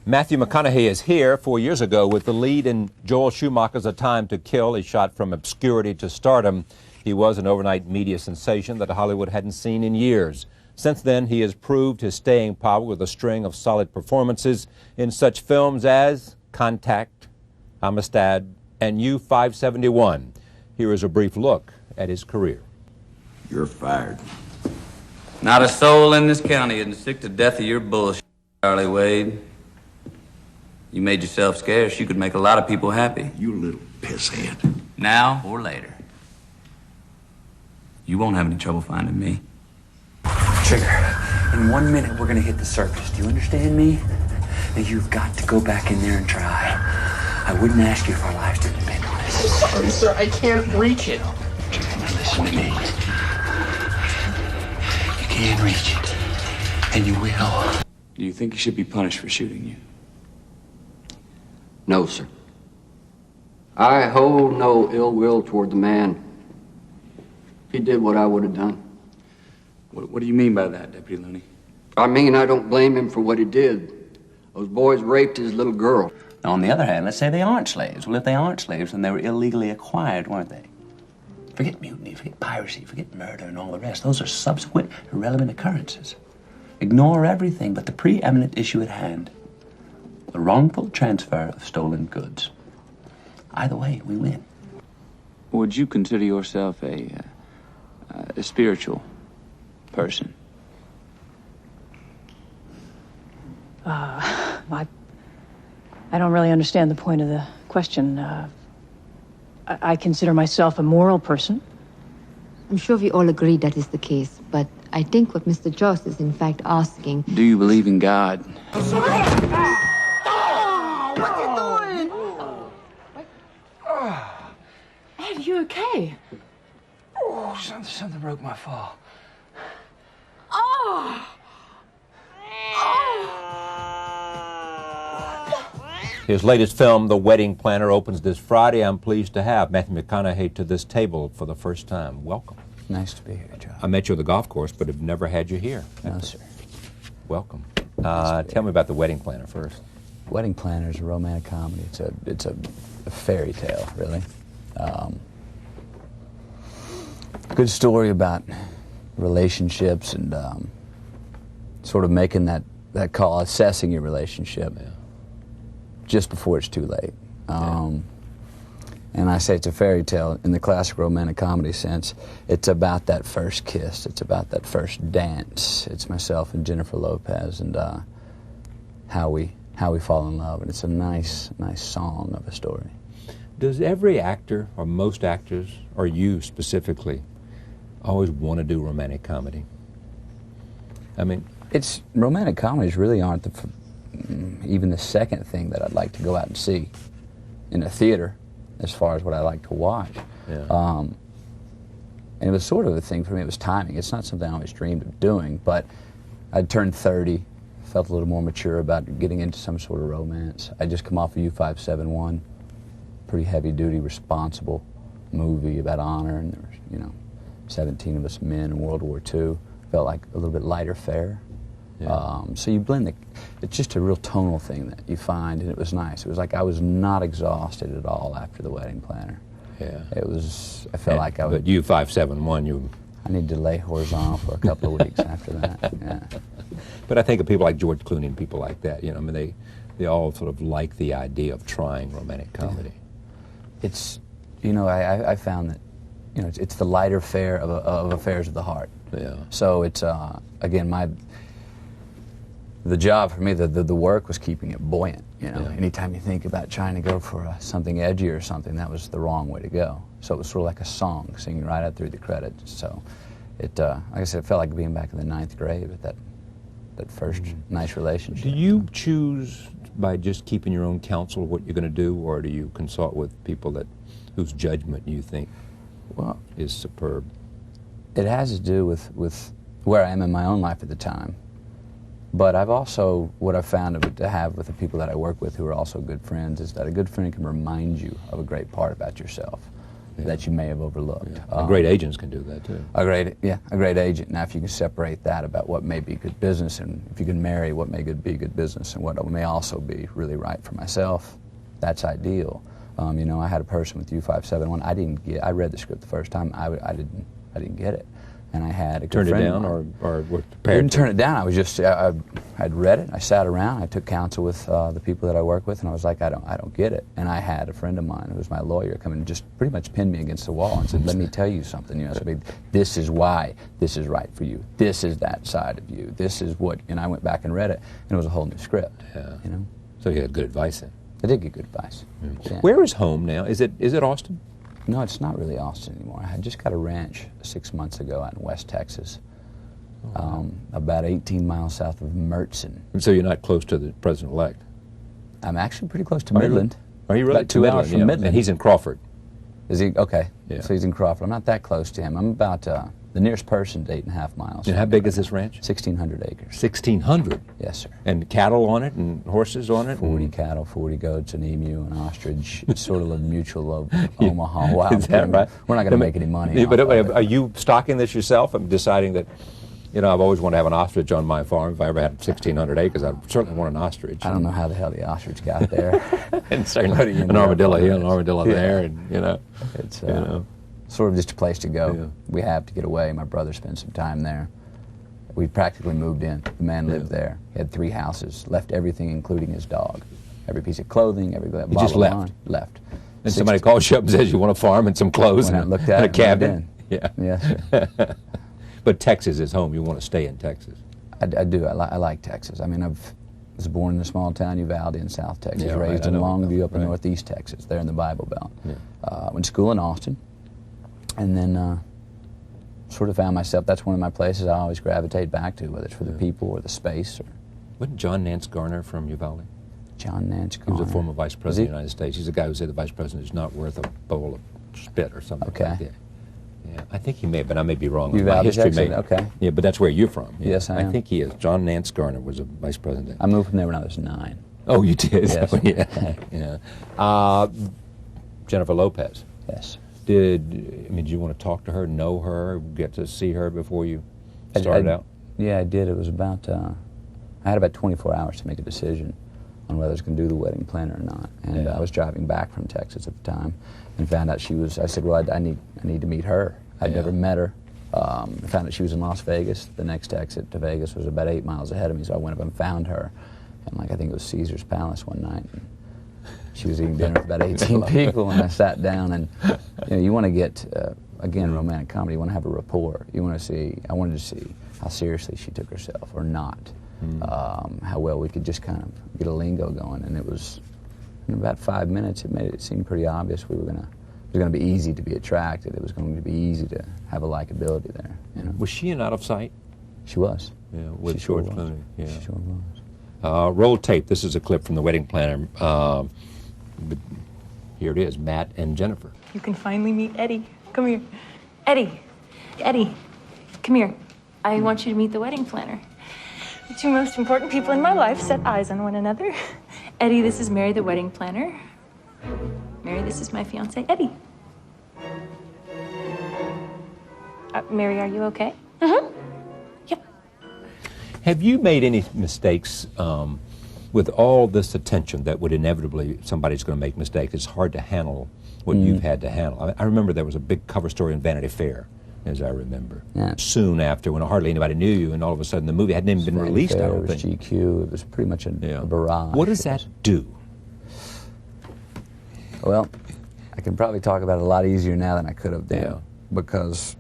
Matthew McConaughey is here 4 years ago with the lead in Joel Schumacher's A Time to Kill. He shot from obscurity to stardom. He was an overnight media sensation that Hollywood hadn't seen in years. Since then, he has proved his staying power with a string of solid performances in such films as Contact, Amistad, and U-571. Here is a brief look at his career. You're fired. Not a soul in this county isn't sick to death of your bullshit, Charlie Wade. You made yourself scarce. You could make a lot of people happy. You little pisshead. Now or later. You won't have any trouble finding me. Trigger, in 1 minute we're gonna hit the surface. Do you understand me? Now you've got to go back in there and try. I wouldn't ask you if our lives didn't depend on it. Sorry, sir, I can't reach it. Now listen to me. You can reach it, and you will. Do you think you should be punished for shooting you? No, sir. I hold no ill will toward the man. He did what I would have done. What do you mean by that, Deputy Looney? I mean, I don't blame him for what he did. Those boys raped his little girl. Now, on the other hand, let's say they aren't slaves. Well, if they aren't slaves, then they were illegally acquired, weren't they? Forget mutiny, forget piracy, forget murder and all the rest. Those are subsequent, irrelevant occurrences. Ignore everything but the preeminent issue at hand. The wrongful transfer of stolen goods. Either way, we win. Would you consider yourself a spiritual person? I don't really understand the point of the question. I consider myself a moral person. I'm sure we all agree that is the case, but I think what Mr. Joss is in fact asking... Do you believe in God? Ed, you okay? Oh, something broke my fall. Oh! His latest film, The Wedding Planner, opens this Friday. I'm pleased to have Matthew McConaughey to this table for the first time. Welcome. Nice to be here, John. I met you at the golf course, but have never had you here. No, sir. Welcome. Tell me about The Wedding Planner first. Wedding Planner is a romantic comedy. It's a fairy tale, really. Good story about relationships and sort of making that call, assessing your relationship just before it's too late. And I say it's a fairy tale in the classic romantic comedy sense. It's about that first kiss. It's about that first dance. It's myself and Jennifer Lopez and how we fall in love. And it's a nice song of a story. Does every actor, or most actors, or you specifically, always want to do romantic comedy? I mean... romantic comedies really aren't even the second thing that I'd like to go out and see in a theater as far as what I like to watch. Yeah. And it was sort of a thing for me. It was timing. It's not something I always dreamed of doing, but I'd turned 30, felt a little more mature about getting into some sort of romance. I'd just come off of U-571, pretty heavy-duty, responsible movie about honor, and there was, 17 of us men in World War II. Felt like a little bit lighter fare. Yeah. So you blend it's just a real tonal thing that you find, and it was nice. It was like I was not exhausted at all after The Wedding Planner. Yeah. I felt like I was... But U-571, I need to lay horizontal for a couple of weeks after that, yeah. But I think of people like George Clooney and people like that, they all sort of like the idea of trying romantic comedy. Yeah. It's, I found that, it's the lighter fare of affairs of the heart. Yeah. So it's, again, the job for me, the work was keeping it buoyant, Yeah. Anytime you think about trying to go for something edgy or something, that was the wrong way to go. So it was sort of like a song, singing right out through the credits. So it, like I said, it felt like being back in the 9th grade with that first nice relationship. Do you choose by just keeping your own counsel what you're going to do, or do you consult with people whose judgment you think is superb? It has to do with where I am in my own life at the time. But I've also, what I've found to have with the people that I work with who are also good friends is that a good friend can remind you of a great part about yourself. that you may have overlooked. Yeah. Great agents can do that too. A great agent. Now, if you can separate that about what may be good business, and if you can marry what may be good business and what may also be really right for myself, that's ideal. You know, I had a person with U571. I read the script the first time. I didn't get it, and I had a good Turned it friend down, of mine. or were I prepared? didn't turn it down. I was just I'd read it. I sat around. I took counsel with the people that I work with, and I was like, I don't get it. And I had a friend of mine who was my lawyer come and just pretty much pinned me against the wall and said, "Let me tell you something. You know, so this is why this is right for you. This is that side of you. This is what." And I went back and read it, and it was a whole new script. Yeah. You know. So you had good advice then. I did get good advice. Yeah. Where is home now? Is it Austin? No, it's not really Austin anymore. I just got a ranch 6 months ago out in West Texas, about 18 miles south of Mertzen. And so you're not close to the president-elect? I'm actually pretty close to Midland. Are you really? About 2 hours from Midland. And he's in Crawford. Is he? Okay. Yeah. So he's in Crawford. I'm not that close to him. I'm about, the nearest person's 8.5 miles. And how big is this ranch? 1,600 acres. 1,600? Yes, sir. And cattle on it and horses on it? 40 cattle, 40 goats, an emu, an ostrich. It's sort of a mutual of Omaha. Wow. Is that right? We're not going to make any money. But off of it. are you stocking this yourself? I'm deciding that, you know, I've always wanted to have an ostrich on my farm. If I ever had 1,600 acres, I'd certainly want an ostrich. I don't know how the hell the ostrich got there. And certainly an armadillo here, an armadillo there, and, you know. It's you know. Sort of just a place to go. Yeah. We have to get away. My brother spent some time there. We practically moved in. The man lived there. He had 3 houses, left everything, including his dog. Every piece of clothing, every bottle just of left? wine. Left. And somebody calls you up and says you want a farm and some clothes Went out and and looked at a it and cabin? moved Yeah. Yes, sir. But Texas is home. You want to stay in Texas. I do. I like Texas. I mean, I was born in a small town, Uvalde, in South Texas. Yeah, right, raised I in know. Longview up in Right. northeast Texas, there in the Bible Belt. Yeah. Went to school in Austin. And then sort of found myself, that's one of my places I always gravitate back to, whether it's for the people or the space. Or Wasn't John Nance Garner from Uvalde? John Nance He Garner. was a former vice president of the United States. He's the guy who said the vice president is not worth a bowl of spit or something Okay. like that. Yeah, I think he may, but I may be wrong. Uvalde, My history Texas, may. okay. Yeah, but that's where you're from. Yeah. Yes, I am. think he is. John Nance Garner was a vice president. I moved from there when I was 9. Oh, you did? Yes. Yeah. Yeah. Jennifer Lopez. Yes. Did you want to talk to her, know her, get to see her before you started out? Yeah, I did. It was about, I had about 24 hours to make a decision on whether I was going to do the wedding planner or not. And Yeah. I was driving back from Texas at the time and found out I said, well, I need to meet her. I'd never met her. I found out she was in Las Vegas. The next exit to Vegas was about 8 miles ahead of me, so I went up and found her. And I think it was Caesar's Palace one night. And she was eating dinner with about 18 people, and I sat down, and you want to get, again, romantic comedy, you want to have a rapport. I wanted to see how seriously she took herself, or not. How well we could just kind of get a lingo going, and it was, in about 5 minutes, it made it seem pretty obvious it was going to be easy to be attracted. It was going to be easy to have a likability there. You know? Was she in Out of Sight? She was. Yeah, with She sure George was. Clooney. Yeah. She sure was. Roll tape. This is a clip from The Wedding Planner. Here it is, Matt and Jennifer. You can finally meet Eddie. Come here. Eddie, come here. I want you to meet the wedding planner. The 2 most important people in my life set eyes on one another. Eddie, this is Mary, the wedding planner. Mary, this is my fiance, Eddie. Mary, are you okay? Mm-hmm. Yep. Have you made any mistakes with all this attention that would inevitably, somebody's going to make mistakes? It's hard to handle what you've had to handle. I remember there was a big cover story in Vanity Fair, as I remember. Yeah. Soon after, when hardly anybody knew you, and all of a sudden the movie hadn't even been released, I It don't was think. GQ. It was pretty much a barrage. What does that do? Well, I can probably talk about it a lot easier now than I could have then. Yeah. Because,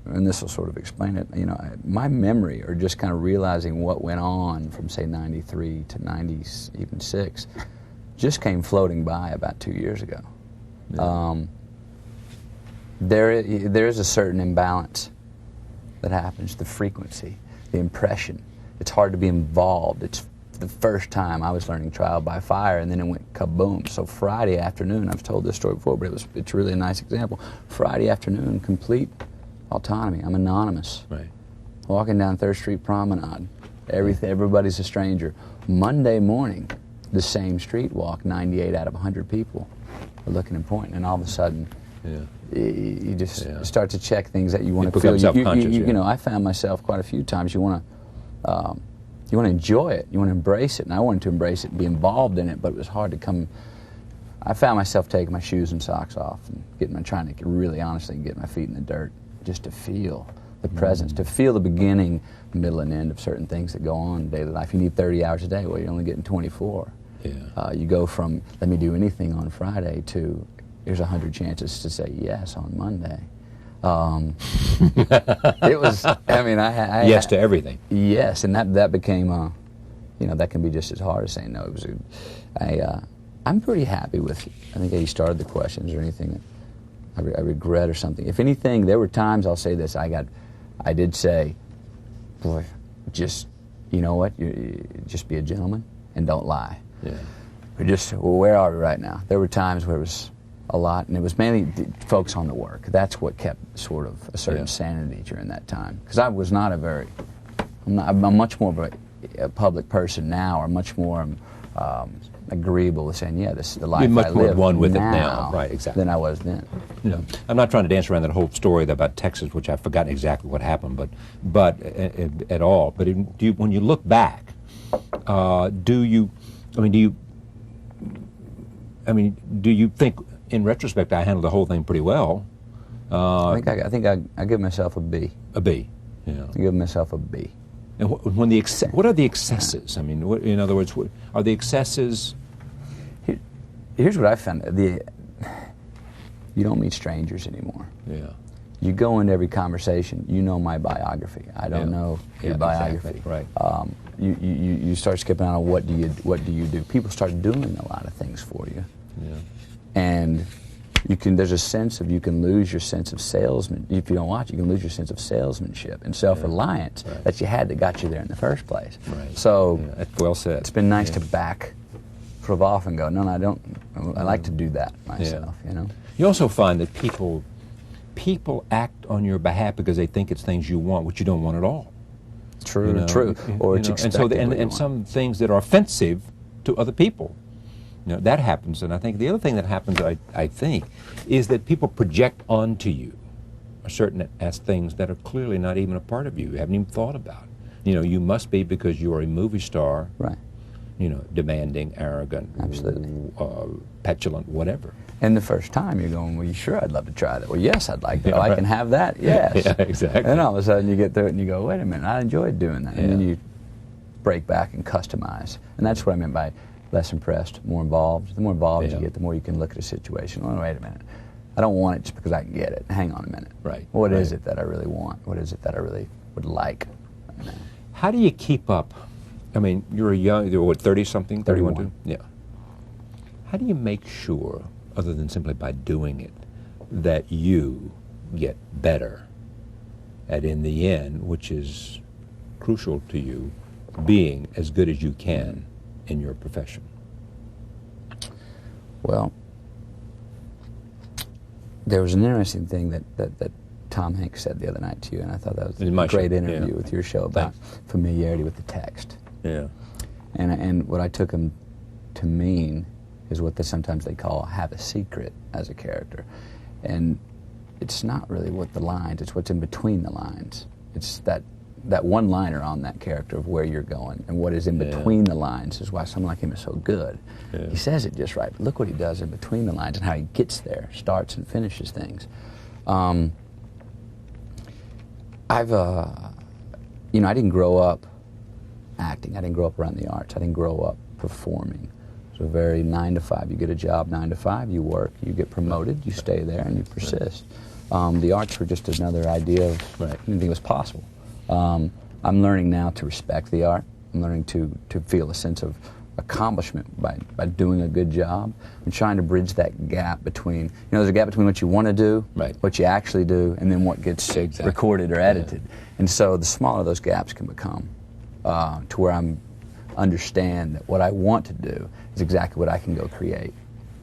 and this will sort of explain it, my memory, or just kind of realizing what went on from, say, 93 to 96, just came floating by about 2 years ago. Yeah. There is a certain imbalance that happens, the frequency, the impression. It's hard to be involved. It's the first time I was learning trial by fire, and then it went kaboom. So Friday afternoon, I've told this story before, but it's really a nice example. Friday afternoon, complete autonomy. I'm anonymous. Right. Walking down 3rd Street Promenade. Everybody's a stranger. Monday morning, the same street walk, 98 out of 100 people are looking and pointing, and all of a sudden, you just start to check things that you want to become feel. self-conscious. You know, I found myself quite a few times. You want to enjoy it. You want to embrace it, and I wanted to embrace it and be involved in it, but it was hard to come. I found myself taking my shoes and socks off and trying to really honestly get my feet in the dirt, just to feel the presence, to feel the beginning, middle, and end of certain things that go on in daily life. You need 30 hours a day. Well, you're only getting 24. Yeah. You go from let me do anything on Friday to here's 100 chances to say yes on Monday. It was, I mean, I yes to everything. Yes, and that became, you know, that can be just as hard as saying no. It was, I'm pretty happy with, I think you started the questions or anything I regret or something. If anything, there were times, I'll say this, I did say, boy, just, you know what, just be a gentleman and don't lie. Yeah. Well, where are we right now? There were times where it was a lot, and it was mainly focus on the work. That's what kept sort of a certain sanity during that time. Because I was not I'm much more of a public person now, or much more agreeable with saying, yeah, this is the life I live. You're much more one with now it now, right? Exactly. Than I was then. You know, I'm not trying to dance around that whole story about Texas, which I've forgotten exactly what happened, but at all. But when you look back, do you think, in retrospect, I handled the whole thing pretty well? I think I give myself a B. A B. Yeah. I give myself a B. And what are the excesses? I mean, in other words, what are the excesses? Here's what I found: you don't meet strangers anymore. Yeah. You go into every conversation. You know my biography. I don't know your biography. Exactly. Right. You start skipping out on what do you do. People start doing a lot of things for you. Yeah. And there's a sense of, you can lose your sense of salesman. If you don't watch, you can lose your sense of salesmanship and self-reliance that you had that got you there in the first place. Right. So, well said. It's been nice to back sort of off and go, no, I don't. I like to do that myself. You know. You also find that people act on your behalf because they think it's things you want, which you don't want at all. True. You know, true. Or it's expected. And some things that are offensive to other people. You know, that happens, and I think the other thing that happens, I think, is that people project onto you certain as things that are clearly not even a part of you haven't even thought about. You know, you must be because you are a movie star, right? You know, demanding, arrogant, absolutely, petulant, whatever. And the first time you're going, well, you sure, I'd love to try that. Well, yes, I'd like that. I can have that. Yes. Yeah, exactly. And all of a sudden you get through it and you go, wait a minute, I enjoyed doing that. And then you break back and customize. And that's what I meant by less impressed, more involved. The more involved you get, the more you can look at a situation. Oh, wait a minute. I don't want it just because I can get it. Hang on a minute. Right. What is it that I really want? What is it that I really would like? How do you keep up? I mean, you're you're what, 30-something? 31. Yeah. How do you make sure, other than simply by doing it, that you get better at, in the end, which is crucial to you, being as good as you can in your profession? Well, there was an interesting thing that Tom Hanks said the other night to you, and I thought that was a great interview with your show about familiarity with the text. Yeah. And what I took him to mean is what sometimes they call have a secret as a character. And it's not really what the lines, it's what's in between the lines. It's that one-liner on that character of where you're going, and what is in between the lines is why someone like him is so good. He says it just right, but look what he does in between the lines and how he gets there, starts and finishes things. I didn't grow up acting. I didn't grow up around the arts. I didn't grow up performing. So very 9 to 5. You get a job 9 to 5, you work, you get promoted, you stay there, and you persist. The arts were just another idea of anything was possible. I'm learning now to respect the art. I'm learning to feel a sense of accomplishment by doing a good job. I'm trying to bridge that gap between, there's a gap between what you want to do, what you actually do, and then what gets recorded or edited. And so the smaller those gaps can become, to where I understand that what I want to do is exactly what I can go create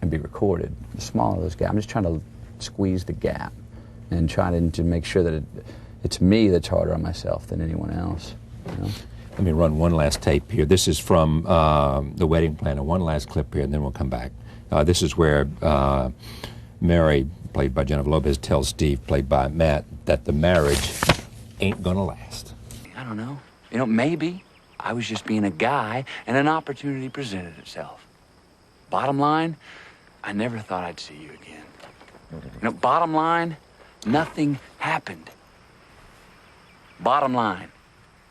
and be recorded. The smaller those gaps, I'm just trying to squeeze the gap and trying to make sure that it's me that's harder on myself than anyone else. Let me run one last tape here. This is from The Wedding Planner. One last clip here, and then we'll come back. This is where Mary, played by Jennifer Lopez, tells Steve, played by Matt, that the marriage ain't gonna last. I don't know. You know, maybe I was just being a guy and an opportunity presented itself. Bottom line, I never thought I'd see you again. You know, bottom line, nothing happened. Bottom line,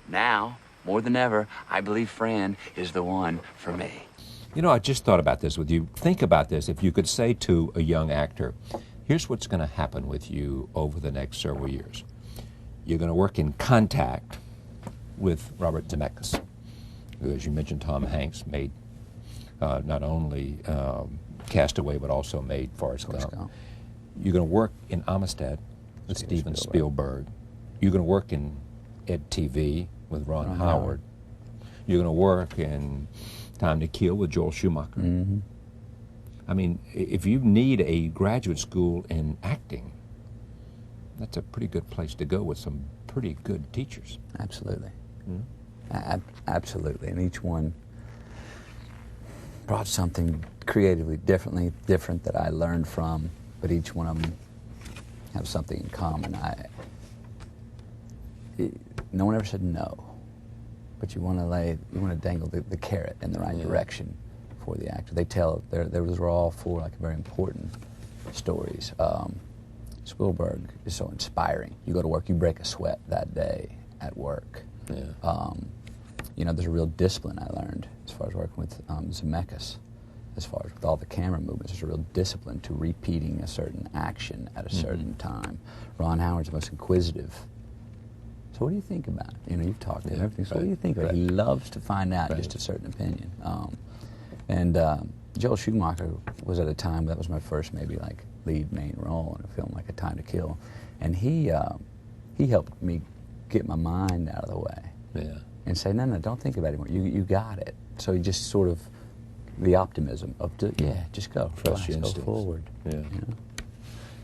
now, more than ever, I believe Fran is the one for me. You know, I just thought about this with you. Think about this. If you could say to a young actor, here's what's going to happen with you over the next several years. You're going to work in Contact with Robert Zemeckis, who, as you mentioned, Tom Hanks made not only Castaway, but also made Forrest Gump. You're going to work in Amistad with Steven Spielberg. You're going to work in Ed TV with Ron Howard. You're going to work in Time to Kill with Joel Schumacher. Mm-hmm. I mean, if you need a graduate school in acting, that's a pretty good place to go with some pretty good teachers. Absolutely. Absolutely. And each one brought something creatively different that I learned from, but each one of them have something in common. No one ever said no, but you want to dangle the carrot in the right direction for the actor. They tell, those were all four like very important stories. Spielberg is so inspiring. You go to work, you break a sweat that day at work. Yeah. You know, there's a real discipline I learned as far as working with Zemeckis. As far as with all the camera movements, there's a real discipline to repeating a certain action at a certain time. Ron Howard's the most inquisitive. So what do you think about it? You know, you've talked to him, everything. So what do you think about it? He loves to find out just a certain opinion. Joel Schumacher was at a time, that was my first maybe like lead main role in a film like A Time to Kill. And he helped me get my mind out of the way. Yeah. And say, no, don't think about it anymore. You got it. So he just sort of, the optimism of, just go. Trust your go instincts. forward. Yeah. You know?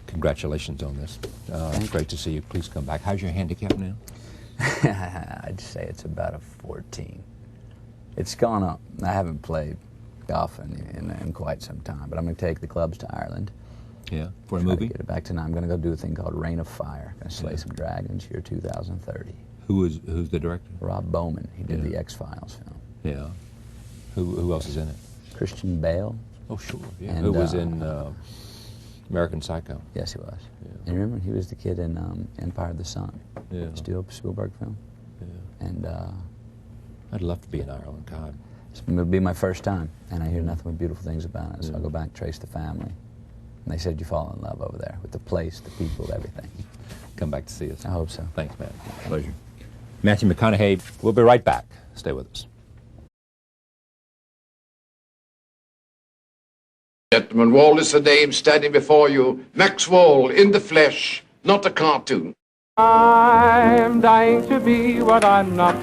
Congratulations on this. It's great to see you. Please come back. How's your handicap now? I'd say it's about a 14. It's gone up. I haven't played golf in quite some time, but I'm going to take the clubs to Ireland. Yeah, for a movie? Get it back tonight. I'm going to go do a thing called Reign of Fire. Going to slay some dragons, year 2030. Who's the director? Rob Bowman. He did the X-Files film. Yeah. Who else is in it? Christian Bale. Oh, sure. Yeah. And, who was in American Psycho? Yes, he was. Yeah. And remember, he was the kid in Empire of the Sun. Yeah. Spielberg film. Yeah. And I'd love to be in Ireland. God. It'll be my first time, and I hear nothing but beautiful things about it. So I'll go back, trace the family. And they said you fall in love over there with the place, the people, everything. Come back to see us. I hope so. Thanks, man. Pleasure. Matthew McConaughey. We'll be right back. Stay with us. Gentlemen, Wall is the name standing before you. Max Wall, in the flesh, not a cartoon. I'm dying to be what I'm not.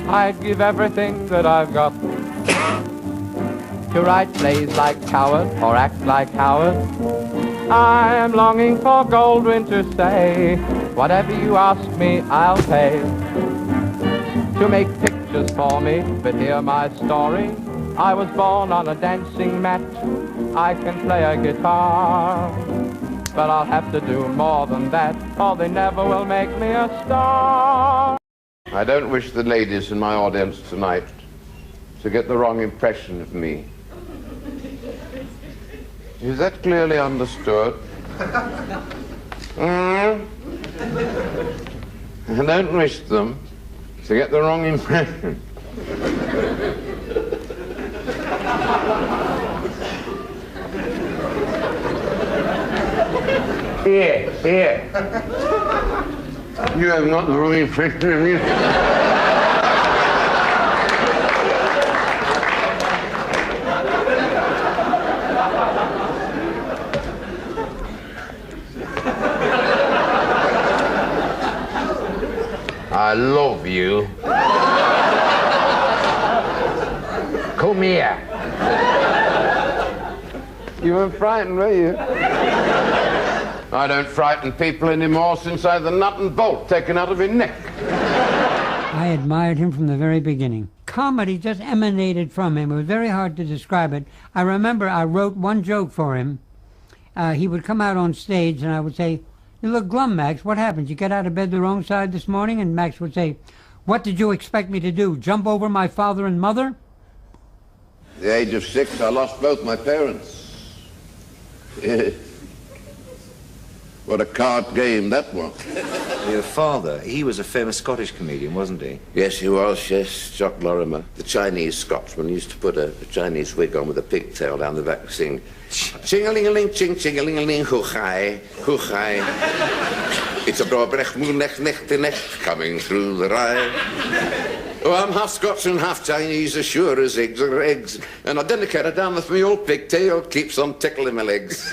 I'd give everything that I've got to write plays like Coward or act like Howard. I am longing for Goldwyn to say, whatever you ask me, I'll pay. To make pictures for me, but hear my story. I was born on a dancing mat. I can play a guitar, but I'll have to do more than that, or they never will make me a star. I don't wish the ladies in my audience tonight to get the wrong impression of me. Is that clearly understood? I don't wish them to get the wrong impression. Here. You have not the wrong impression of me. I love you. Come here. You weren't frightened, were you? I don't frighten people anymore since I had the nut and bolt taken out of your neck. I admired him from the very beginning. Comedy just emanated from him. It was very hard to describe it. I remember I wrote one joke for him, he would come out on stage and I would say, "You look glum, Max. What happened? You get out of bed the wrong side this morning?" And Max would say, "What did you expect me to do, jump over my father and mother?" At the age of 6, I lost both my parents. What a card game that was. Your father, he was a famous Scottish comedian, wasn't he? Yes, he was, yes. Jock Lorimer, the Chinese Scotsman, used to put a Chinese wig on with a pigtail down the back, sing ching-a-ling-a-ling, ching-ching-a-ling-a-ling, hoo-chai, hoo-chai. It's a broadbrecht moonlicht, nicht coming through the rye. Oh, I'm half Scots and half Chinese, as sure as eggs are eggs. And I didn't care a damn if my old pigtail keeps on tickling my legs.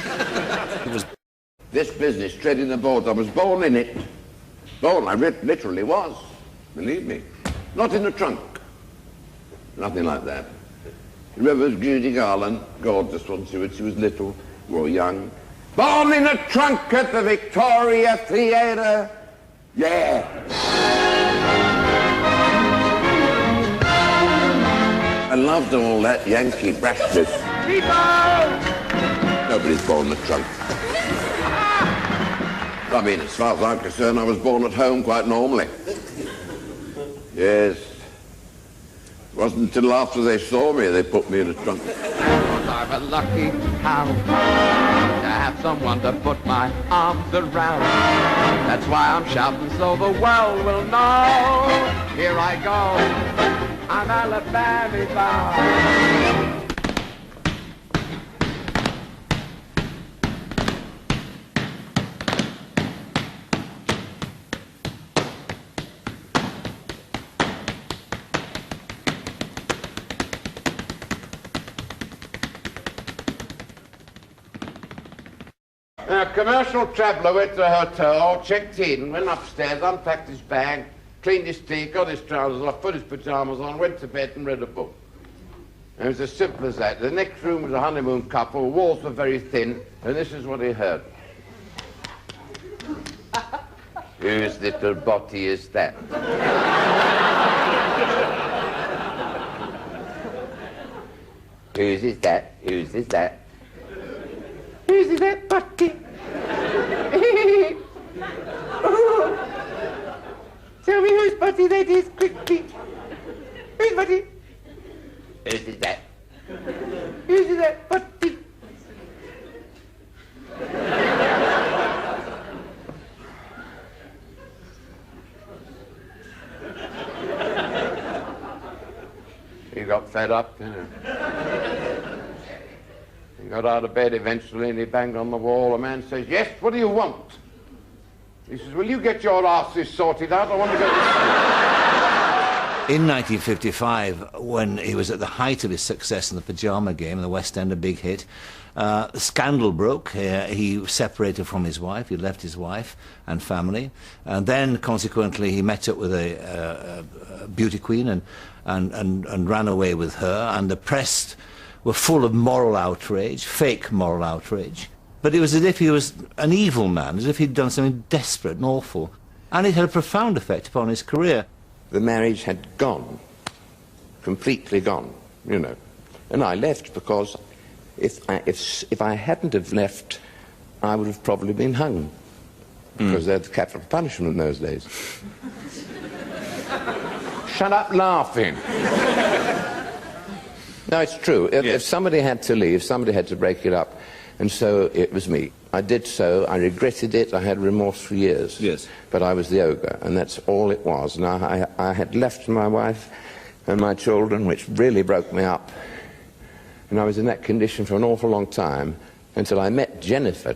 This business, treading the boat, I was born in it. Born, I literally was. Believe me. Not in the trunk. Nothing like that. Remember Judy Garland, gorgeous one, she was little, we were young. Born in a trunk at the Victoria Theatre. Yeah. I loved all that Yankee brashness. Nobody's born in a trunk. I mean, as far as I'm concerned, I was born at home quite normally. Yes. It wasn't until after they saw me they put me in a trunk. I'm a lucky cow to have someone to put my arms around. That's why I'm shouting so the world will know. Here I go, I'm Alabama bound. A commercial traveller went to a hotel, checked in, went upstairs, unpacked his bag, cleaned his teeth, got his trousers off, put his pyjamas on, went to bed and read a book. And it was as simple as that. The next room was a honeymoon couple, walls were very thin, and this is what he heard. Whose little body is that? Whose is that? Whose is that? Whose is that body? Tell me whose body that is, quickly. Whose body? Whose is that? Whose is that body? He got fed up, didn't he? He got out of bed eventually and he banged on the wall. A man says, "Yes, what do you want?" He says, "Will you get your asses sorted out? I want to go to..." In 1955, when he was at the height of his success in The Pyjama Game, the West End, a big hit, scandal broke. He separated from his wife. He left his wife and family. And then, consequently, he met up with a beauty queen and ran away with her. And the press were full of moral outrage, fake moral outrage. But it was as if he was an evil man, as if he'd done something desperate and awful. And it had a profound effect upon his career. The marriage had gone, completely gone, you know. And I left because if I hadn't have left, I would have probably been hung. Because they're the capital punishment in those days. Shut up laughing. No, it's true. If somebody had to leave, somebody had to break it up. And so it was me. I did so. I regretted it. I had remorse for years. Yes. But I was the ogre, and that's all it was. And I had left my wife and my children, which really broke me up. And I was in that condition for an awful long time until I met Jennifer,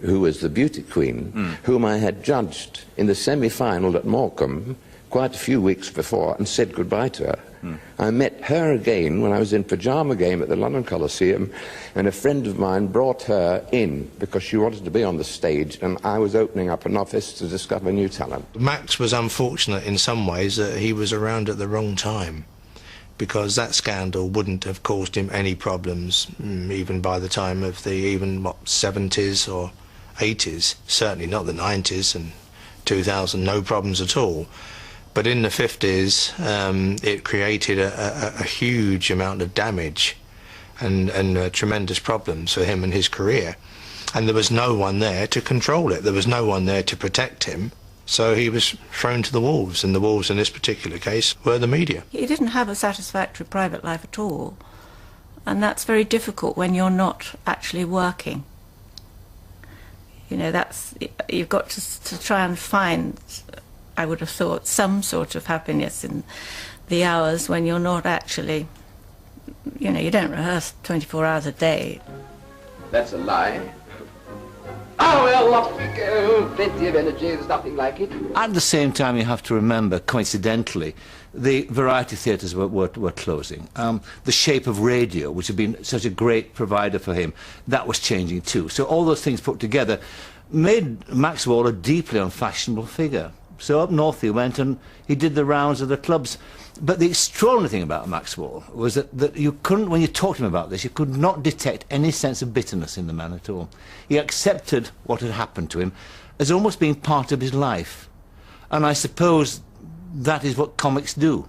who was the beauty queen, whom I had judged in the semi-final at Morecambe quite a few weeks before and said goodbye to her. I met her again when I was in Pyjama Game at the London Coliseum, and a friend of mine brought her in because she wanted to be on the stage, and I was opening up an office to discover new talent. Max was unfortunate in some ways that he was around at the wrong time, because that scandal wouldn't have caused him any problems, even by the time of the 70s or 80s, certainly not the 90s and 2000, no problems at all. But in the 50s, it created a huge amount of damage and tremendous problems for him and his career. And there was no one there to control it. There was no one there to protect him. So he was thrown to the wolves, and the wolves in this particular case were the media. He didn't have a satisfactory private life at all, and that's very difficult when you're not actually working. You know, you've got to try and find, I would have thought, some sort of happiness in the hours when you're not actually, you know, you don't rehearse 24 hours a day. That's a lie. Oh, well, plenty of energy, there's nothing like it. At the same time, you have to remember, coincidentally, the variety theatres were closing. The shape of radio, which had been such a great provider for him, that was changing too. So all those things put together made Maxwell a deeply unfashionable figure. So up north he went and he did the rounds of the clubs. But the extraordinary thing about Maxwell was that you couldn't, when you talked to him about this, you could not detect any sense of bitterness in the man at all. He accepted what had happened to him as almost being part of his life. And I suppose that is what comics do.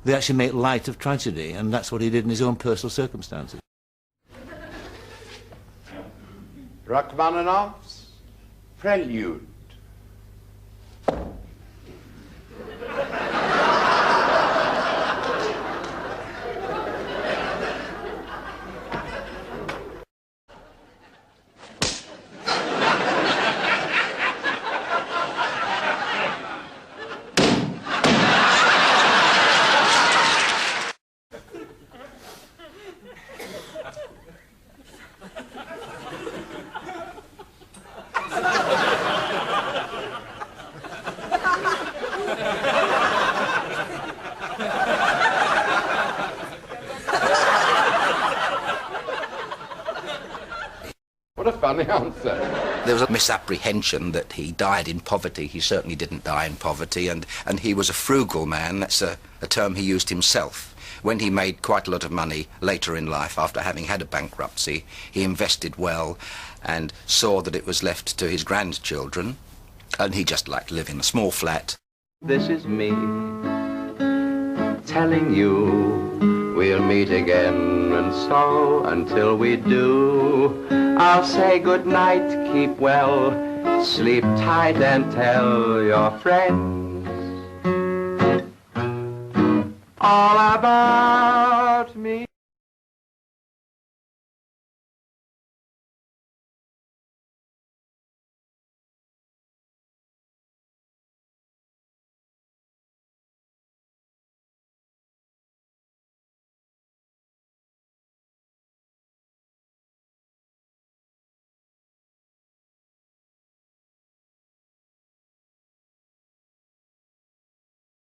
They actually make light of tragedy, and that's what he did in his own personal circumstances. Rachmaninoff's Prelude. What a funny answer. There was a misapprehension that he died in poverty. He certainly didn't die in poverty, and he was a frugal man. That's a term he used himself. When he made quite a lot of money later in life, after having had a bankruptcy, he invested well and saw that it was left to his grandchildren, and he just liked to live in a small flat. This is me telling you we'll meet again, and so until we do, I'll say good night, keep well, sleep tight and tell your friends all about